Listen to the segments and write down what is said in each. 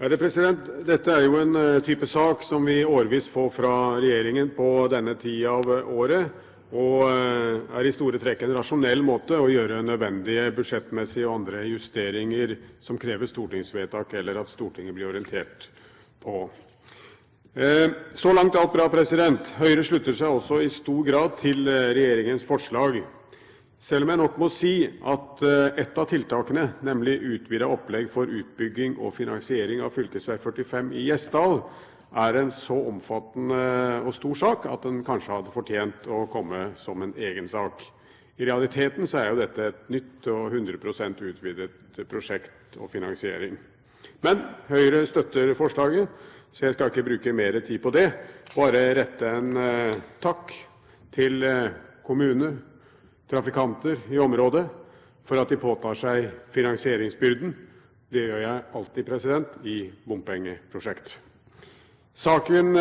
Dette jo en type sak som vi årvis får fra regjeringen på denne tid av året, og i store trekk en rasjonell måte å gjøre nødvendige budsjettmessige og andre justeringer som krever stortingsvedtak eller at Stortinget blir orientert på. Så langt alt bra. Høyre slutter seg også i stor grad til regjeringens forslag. Selv om jeg nok må si at et av tiltakene, nemlig utvidet opplegg for utbygging og finansiering av fylkesvei 45 i Gjesdal, en så omfattende og stor sak at den kanskje hadde fortjent å komme som en egen sak. I realiteten så jo dette et nytt og 100% utvidet prosjekt og finansiering. Men Høyre støtter forslaget, så jeg skal ikke bruke mer tid på det. Bare rette en takk til kommune, trafikanter i området, for at de påtar seg finansieringsbyrden. Det gjør jeg alltid i bompengeprosjekt. Saken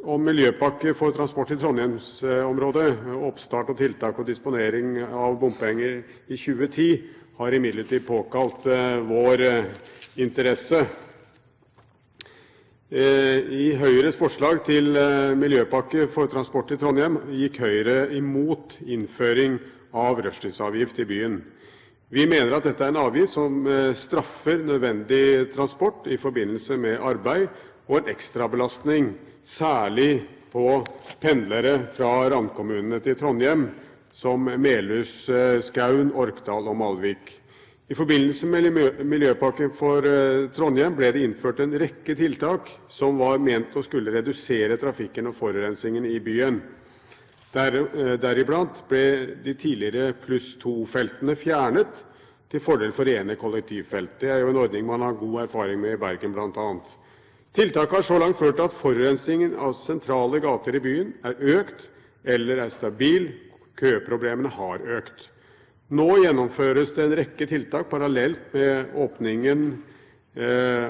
om miljøpakke for transport i Trondheimsområdet, oppstart og tiltak og disponering av bompenger i 2010, har imidlertid påkalt vår interesse. I Høyres forslag til miljøpakke for transport i Trondheim gikk Høyre imot innføring av rushtidsavgift i byen. Vi mener at dette en avgift som straffer nødvendig transport i forbindelse med arbeid og en ekstrabelastning, særlig på pendlere fra randkommunene til Trondheim, som Melhus, Skaun, Orkdal og Malvik. I forbindelse med miljøpakken for Trondheim ble det innført en rekke tiltak som var ment å skulle redusere trafikken og forurensningen i byen. Deriblant ble de tidligere pluss 2-feltene fjernet til fordel for rene kollektivfelt. Det jo en ordning man har god erfaring med i Bergen blant annet. Tiltaket har så langt ført til at forurensningen av sentrale gater i byen økt eller stabil. Køproblemene har økt. Nå gjennomføres det en rekke tiltak parallelt med åpningen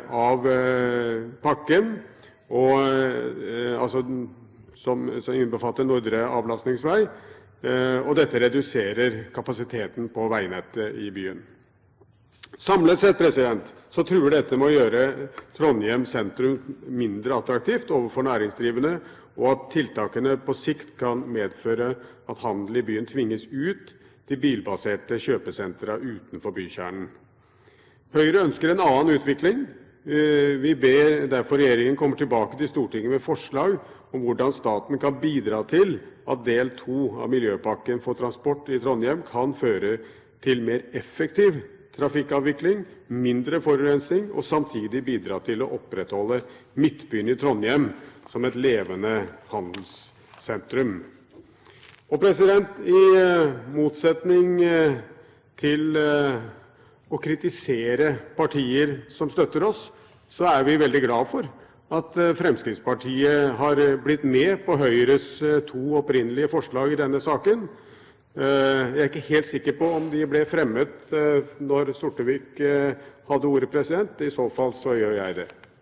av pakken, som innbefatter Nordre avlastningsvei, og dette reduserer kapasiteten på veinettet i byen. Samlet sett så tror dette må gjøre Trondheim sentrum mindre attraktivt overfor næringsdrivende, og at tiltakene på sikt kan medføre at handel i byen tvinges ut til bilbaserte kjøpesentra utenfor bykjernen. Høyre ønsker en annen utvikling. Vi ber derfor regjeringen komme tilbake til Stortinget med forslag om hvordan staten kan bidra til at del 2 av miljøpakken for transport i Trondheim kan føre til mer effektiv trafikkavvikling, mindre forurensning og samtidig bidra til å opprettholde midtbyen i Trondheim som et levende handelssentrum. Og i motsetning til å kritisere partier som støtter oss, så vi veldig glad for at Fremskrittspartiet har blitt med på Høyres 2 opprinnelige forslag i denne saken. Jeg ikke helt sikker på om de ble fremmet når Sortevik hadde ordet. I så fall så gjør jeg det.